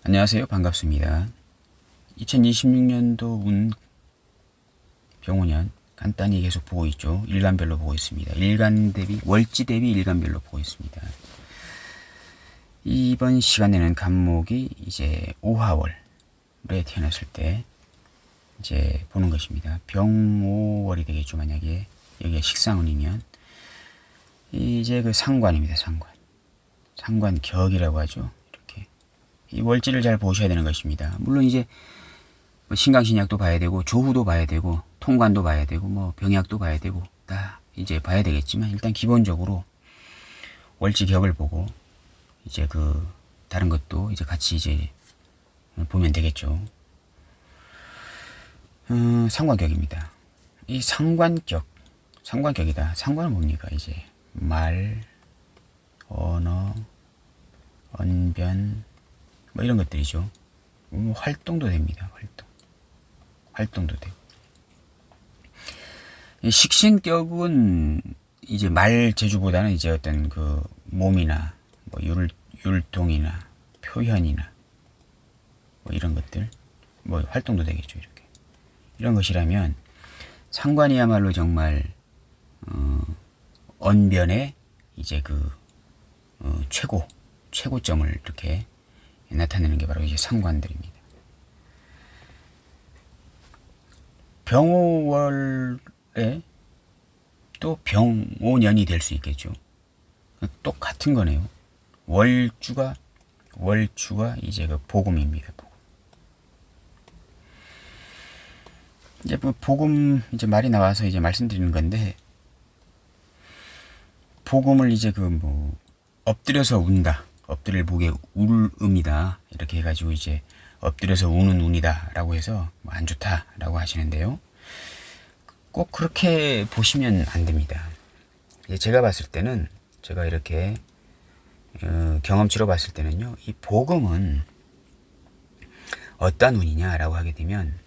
안녕하세요. 반갑습니다. 2026년도 운 병호년 간단히 계속 보고 있죠. 일간별로 보고 있습니다. 일간 대비, 월지 대비 일간별로 보고 있습니다. 이번 시간에는 간목이 이제 5화월에 태어났을 때 이제 보는 것입니다. 병오월이 되겠죠. 만약에 여기가 식상운이면 이제 그 상관입니다. 상관격이라고 하죠. 이 월지를 잘 보셔야 되는 것입니다. 물론 이제 신강신약도 봐야 되고 조후도 봐야 되고 통관도 봐야 되고 뭐 병약도 봐야 되고 다 이제 봐야 되겠지만 일단 기본적으로 월지격을 보고 이제 그 다른 것도 이제 같이 이제 보면 되겠죠. 상관격입니다. 이 상관격이다. 상관은 뭡니까? 이제 말, 언어, 언변 뭐 이런 것들이죠. 활동도 됩니다. 활동도 되고. 식신격은 이제 말 재주보다는 이제 어떤 그 몸이나 뭐 율동이나 표현이나 뭐 이런 것들 뭐 활동도 되겠죠. 이렇게 이런 것이라면 상관이야말로 정말 언변의 이제 그 최고점을 이렇게 나타내는 게 바로 이제 상관들입니다. 병오월에 또 병오년이 될 수 있겠죠. 똑같은 거네요. 월주가 이제 그 복음입니다. 이제 뭐 복음 이제 말이 나와서 이제 말씀드리는 건데 복음을 이제 그 뭐 엎드려서 운다. 엎드릴 복에 울음이다. 이렇게 해가지고 이제 엎드려서 우는 운이다. 라고 해서 안 좋다. 라고 하시는데요. 꼭 그렇게 보시면 안 됩니다. 제가 봤을 때는, 제가 이렇게 경험치로 봤을 때는요. 이 복음은 어떤 운이냐라고 하게 되면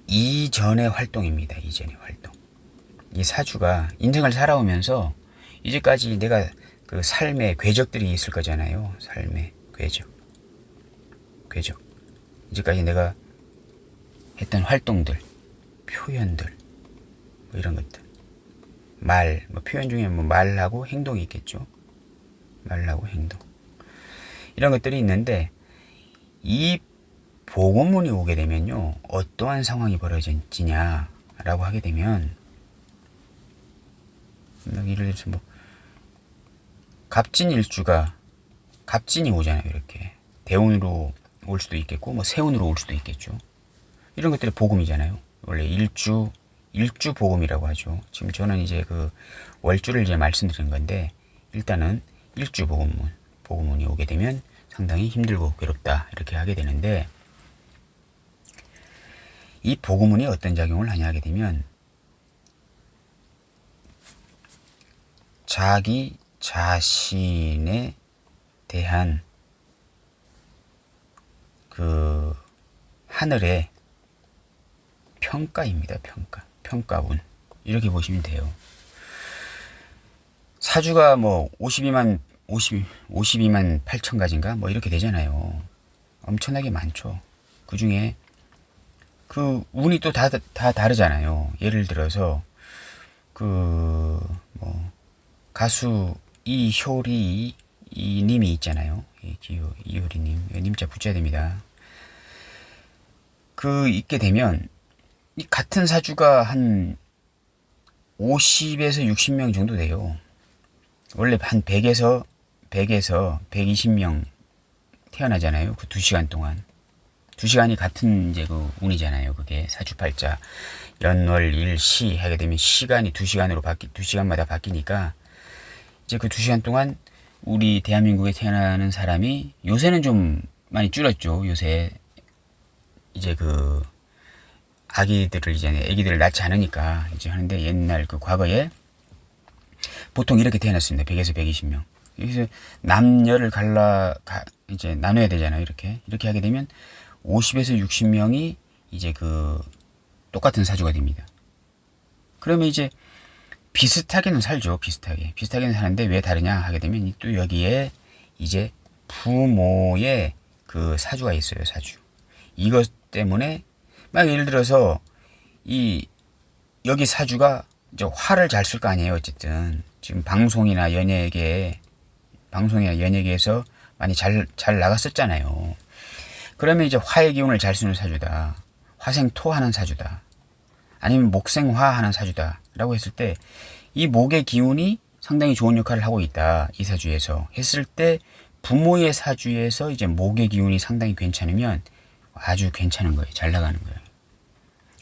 이전의 활동입니다. 이전의 활동. 이 사주가 인생을 살아오면서 이제까지 내가 그 삶의 궤적들이 있을 거잖아요. 삶의 궤적. 이제까지 내가 했던 활동들, 표현들, 뭐 이런 것들. 뭐 표현 중에 뭐 말하고 행동이 있겠죠. 말하고 행동. 이런 것들이 있는데, 이 복음운이 오게 되면요. 어떠한 상황이 벌어지냐라고 하게 되면, 예를 들어서 뭐, 갑진일주가 갑진이 오잖아요. 이렇게 대운으로 올 수도 있겠고 뭐 세운으로 올 수도 있겠죠. 이런 것들이 복음이잖아요. 원래 일주 복음이라고 하죠. 지금 저는 이제 그 월주를 이제 말씀드린 건데 일단은 일주 복음운이 오게 되면 상당히 힘들고 괴롭다 이렇게 하게 되는데 이 복음운이 어떤 작용을 하냐 하게 되면 자기 자신에 대한 그 하늘의 평가입니다. 평가운. 이렇게 보시면 돼요. 사주가 뭐 52만 8천 가지인가 뭐 이렇게 되잖아요. 엄청나게 많죠. 그 중에 그 운이 또 다 다르잖아요. 예를 들어서 그 뭐 가수 이효리 님이 있잖아요. 이효리 님. 님자 붙여야 됩니다. 그 있게 되면 이 같은 사주가 한 50에서 60명 정도 돼요. 원래 한 100에서 120명 태어나잖아요. 그 2시간 동안. 2시간이 같은 이제 그 운이잖아요. 그게 사주팔자 연월 일시 하게 되면 시간이 2시간마다 바뀌니까 이제 그 2시간 동안 우리 대한민국에 태어나는 사람이 요새는 좀 많이 줄었죠. 요새 이제 그 애기들을 낳지 않으니까 이제 하는데 옛날 그 과거에 보통 이렇게 태어났습니다. 100에서 120명. 여기서 남녀를 이제 나눠야 되잖아요. 이렇게 하게 되면 50에서 60명이 이제 그 똑같은 사주가 됩니다. 그러면 이제 비슷하게는 살죠. 비슷하게는 사는데 왜 다르냐 하게 되면 또 여기에 이제 부모의 그 사주가 있어요. 사주. 이것 때문에 막 예를 들어서 이 여기 사주가 이제 화를 잘 쓸 거 아니에요. 어쨌든 지금 방송이나 연예계에서 많이 잘 나갔었잖아요. 그러면 이제 화의 기운을 잘 쓰는 사주다. 화생토하는 사주다. 아니면 목생화하는 사주다라고 했을 때 이 목의 기운이 상당히 좋은 역할을 하고 있다. 이 사주에서 했을 때 부모의 사주에서 이제 목의 기운이 상당히 괜찮으면 아주 괜찮은 거예요. 잘 나가는 거예요.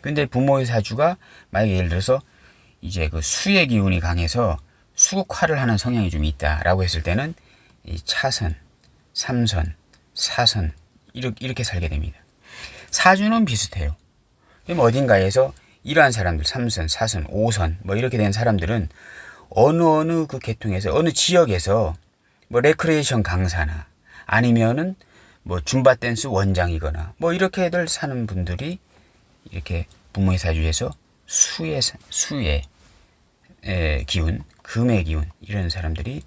근데 부모의 사주가 만약에 예를 들어서 이제 그 수의 기운이 강해서 수국화를 하는 성향이 좀 있다라고 했을 때는 이 차선, 삼선, 사선 이렇게 살게 됩니다. 사주는 비슷해요. 그럼 어딘가에서 이러한 사람들, 3선, 4선, 5선 뭐 이렇게 된 사람들은 어느 그 계통에서 어느 지역에서 뭐 레크레이션 강사나 아니면은 뭐 줌바 댄스 원장이거나 뭐 이렇게들 사는 분들이 이렇게 부모의 사주에서 수의 기운, 금의 기운 이런 사람들이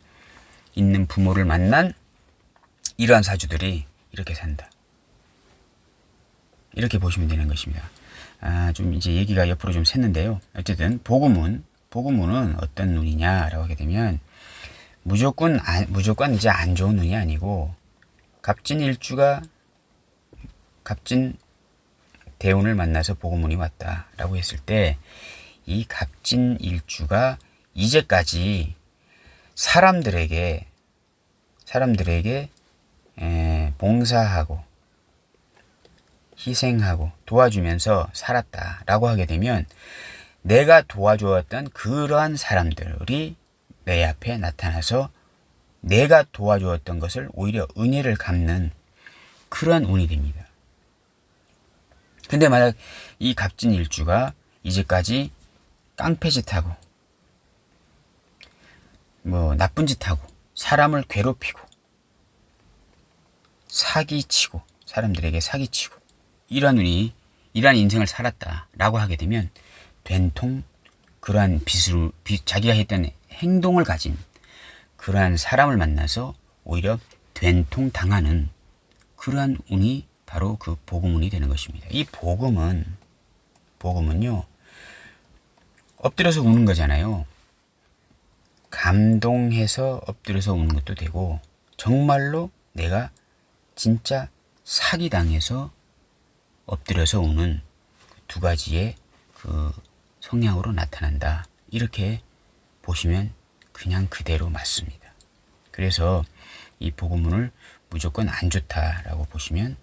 있는 부모를 만난 이러한 사주들이 이렇게 산다. 이렇게 보시면 되는 것입니다. 좀 이제 얘기가 옆으로 좀 샜는데요. 어쨌든 복음운은 어떤 운이냐라고 하게 되면 무조건 이제 안 좋은 운이 아니고 갑진일주가 갑진 대운을 만나서 복음운이 왔다라고 했을 때 이 갑진일주가 이제까지 사람들에게 봉사하고 희생하고 도와주면서 살았다라고 하게 되면 내가 도와주었던 그러한 사람들이 내 앞에 나타나서 내가 도와주었던 것을 오히려 은혜를 갚는 그러한 운이 됩니다. 근데 만약 이 갑진일주가 이제까지 깡패짓하고 뭐 나쁜 짓하고 사람을 괴롭히고 사기치고 사람들에게 사기치고 이런 인생을 살았다라고 하게 되면 된통 그러한 자기가 했던 행동을 가진 그러한 사람을 만나서 오히려 된통 당하는 그러한 운이 바로 그 복음운이 되는 것입니다. 이 복음은요 엎드려서 우는 거잖아요. 감동해서 엎드려서 우는 것도 되고 정말로 내가 진짜 사기당해서 엎드려서 우는 두 가지의 그 성향으로 나타난다. 이렇게 보시면 그냥 그대로 맞습니다. 그래서 이 복음운을 무조건 안 좋다라고 보시면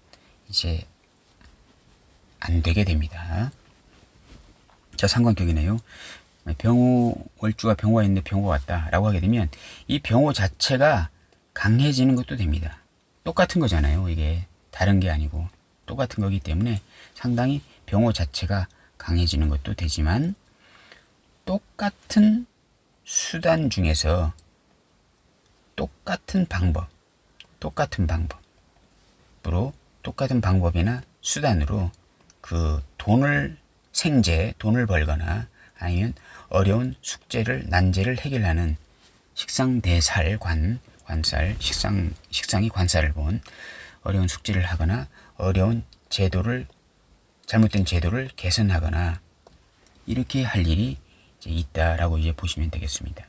이제 안 되게 됩니다. 자, 상관격이네요. 월주가 병호가 있는데 병호가 왔다라고 하게 되면 이 병호 자체가 강해지는 것도 됩니다. 똑같은 거잖아요. 이게 다른 게 아니고 똑같은 거기 때문에 상당히 병호 자체가 강해지는 것도 되지만 똑같은 수단 중에서 똑같은 방법이나 수단으로 그 돈을 벌거나 아니면 어려운 난제를 해결하는 식상이 관살을 본 어려운 숙제를 하거나 어려운 잘못된 제도를 개선하거나 이렇게 할 일이 이제 있다라고 이제 보시면 되겠습니다.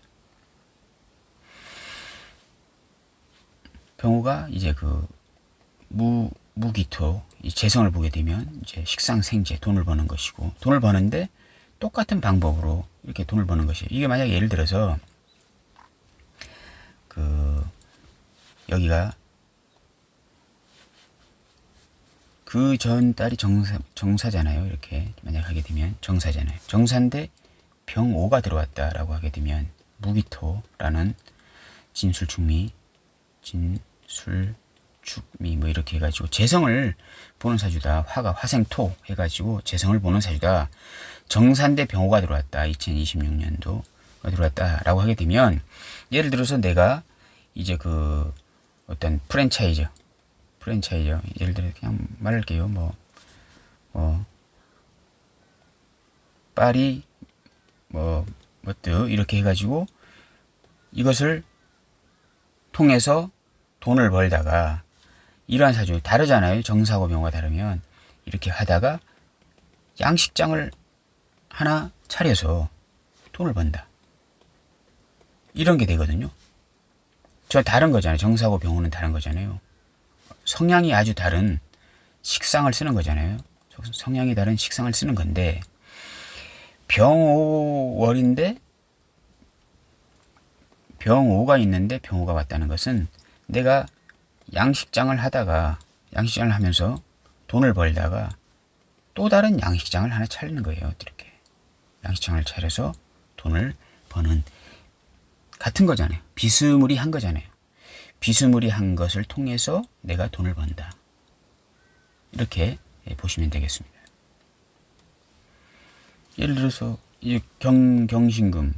병호가 이제 그 무기토 재성을 보게 되면 이제 식상생재 돈을 버는 것이고 돈을 버는데 똑같은 방법으로 이렇게 돈을 버는 것이에요. 이게 만약 예를 들어서 그 여기가 그 전 딸이 정사잖아요. 이렇게 만약 하게 되면 정사잖아요. 정사인데 병오가 들어왔다라고 하게 되면 무기토라는 진술축미 뭐 이렇게 해가지고 재성을 보는 사주다. 화가 화생토 해가지고 재성을 보는 사주다. 정산대 병호가 들어왔다. 2026년도가 들어왔다라고 하게 되면 예를 들어서 내가 이제 그 어떤 프랜차이저 예를 들어 그냥 말할게요. 파리 이렇게 해가지고 이것을 통해서 돈을 벌다가 이러한 사주 다르잖아요. 정사하고 병호가 다르면 이렇게 하다가 양식장을 하나 차려서 돈을 번다. 이런 게 되거든요. 저 다른 거잖아요. 정사하고 병호는 다른 거잖아요. 성향이 아주 다른 식상을 쓰는 거잖아요. 성향이 다른 식상을 쓰는 건데 병오월인데 병오가 있는데 병오가 왔다는 것은 내가 양식장을 하다가 양식장을 하면서 돈을 벌다가 또 다른 양식장을 하나 차리는 거예요. 이렇게 양식장을 차려서 돈을 버는 같은 거잖아요. 비스무리한 거잖아요. 비스무리한 것을 통해서 내가 돈을 번다. 이렇게 보시면 되겠습니다. 예를 들어서 이 경신금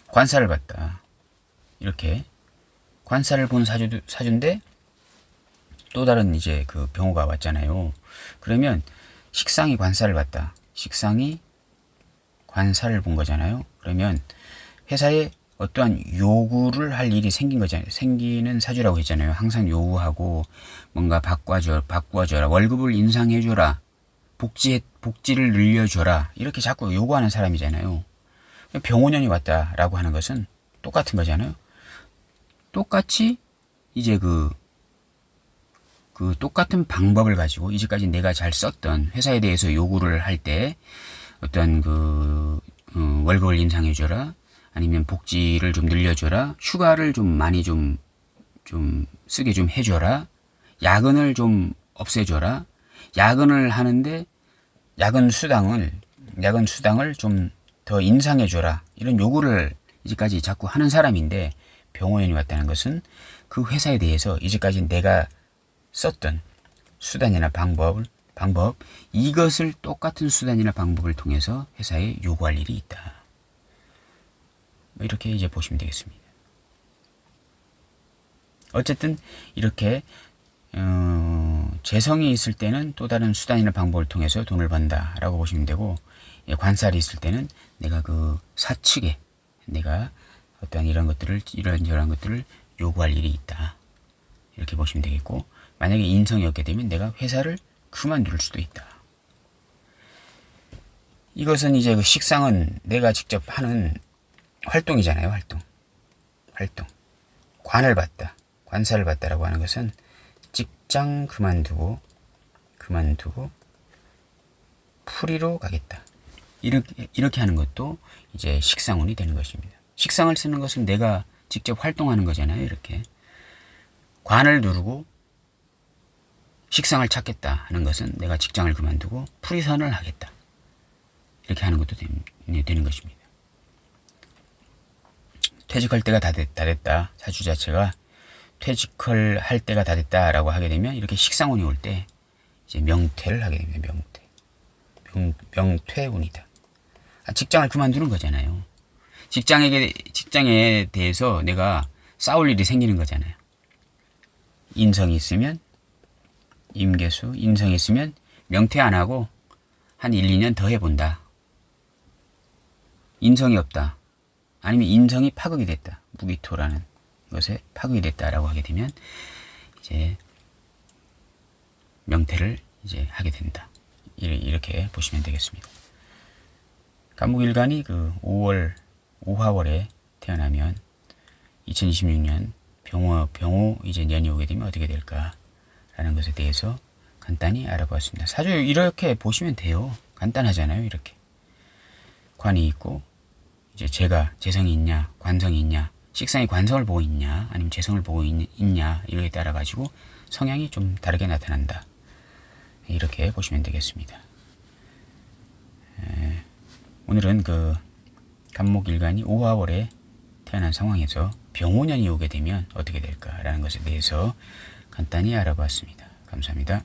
관사를 봤다. 이렇게 관사를 본 사주인데 또 다른 이제 그 병호가 왔잖아요. 그러면 식상이 관사를 봤다. 식상이 관사를 본 거잖아요. 그러면 회사에 어떠한 요구를 할 일이 생긴 거잖아요. 생기는 사주라고 했잖아요. 항상 요구하고 뭔가 바꿔줘라. 월급을 인상해줘라. 복지를 늘려줘라. 이렇게 자꾸 요구하는 사람이잖아요. 병호년이 왔다라고 하는 것은 똑같은 거잖아요. 똑같이 이제 그 똑같은 방법을 가지고 이제까지 내가 잘 썼던 회사에 대해서 요구를 할 때 어떤 월급을 인상해줘라. 아니면 복지를 좀 늘려줘라. 휴가를 좀 많이 좀 쓰게 좀 해줘라. 야근을 좀 없애줘라. 야근을 하는데 야근 수당을 좀 더 인상해줘라. 이런 요구를 이제까지 자꾸 하는 사람인데 병호연이 왔다는 것은 그 회사에 대해서 이제까지 내가 썼던 수단이나 방법 이것을 똑같은 수단이나 방법을 통해서 회사에 요구할 일이 있다. 이렇게 이제 보시면 되겠습니다. 어쨌든 이렇게 재성이 있을 때는 또 다른 수단이나 방법을 통해서 돈을 번다라고 보시면 되고 관살이 있을 때는 내가 그 사측에 내가 어떠한 이러한 것들을 요구할 일이 있다. 이렇게 보시면 되겠고 만약에 인성이 없게 되면 내가 회사를 그만둘 수도 있다. 이것은 이제 그 식상은 내가 직접 하는 활동이잖아요. 활동. 관을 봤다. 관사를 봤다라고 하는 것은 직장 그만두고 풀이로 가겠다. 이렇게 하는 것도 이제 식상운이 되는 것입니다. 식상을 쓰는 것은 내가 직접 활동하는 거잖아요. 이렇게 관을 누르고 식상을 찾겠다 하는 것은 내가 직장을 그만두고 풀이선을 하겠다. 이렇게 하는 것도 되는 것입니다. 퇴직할 때가 다 됐다. 사주 자체가 퇴직을 할 때가 다 됐다라고 하게 되면 이렇게 식상운이 올 때 이제 명퇴를 하게 됩니다. 명퇴운이다. 직장을 그만두는 거잖아요. 직장에 대해서 내가 싸울 일이 생기는 거잖아요. 인성이 있으면 임계수, 인성이 있으면 명퇴 안 하고 한 1, 2년 더 해본다. 인성이 없다. 아니면 인성이 파극이 됐다. 무기토라는 것에 파극이 됐다라고 하게 되면 이제 명퇴를 이제 하게 된다. 이렇게 보시면 되겠습니다. 간목일간이 그 5화월에 태어나면 2026년 병호 이제 년이 오게 되면 어떻게 될까라는 것에 대해서 간단히 알아보았습니다. 사주 이렇게 보시면 돼요. 간단하잖아요. 이렇게 관이 있고 이제 재성이 있냐, 관성이 있냐, 식상이 관성을 보고 있냐, 아니면 재성을 보고 있냐 이거에 따라 가지고 성향이 좀 다르게 나타난다. 이렇게 보시면 되겠습니다. 오늘은 그 간목일간이 5화월에 태어난 상황에서 병호년이 오게 되면 어떻게 될까라는 것에 대해서 간단히 알아봤습니다. 감사합니다.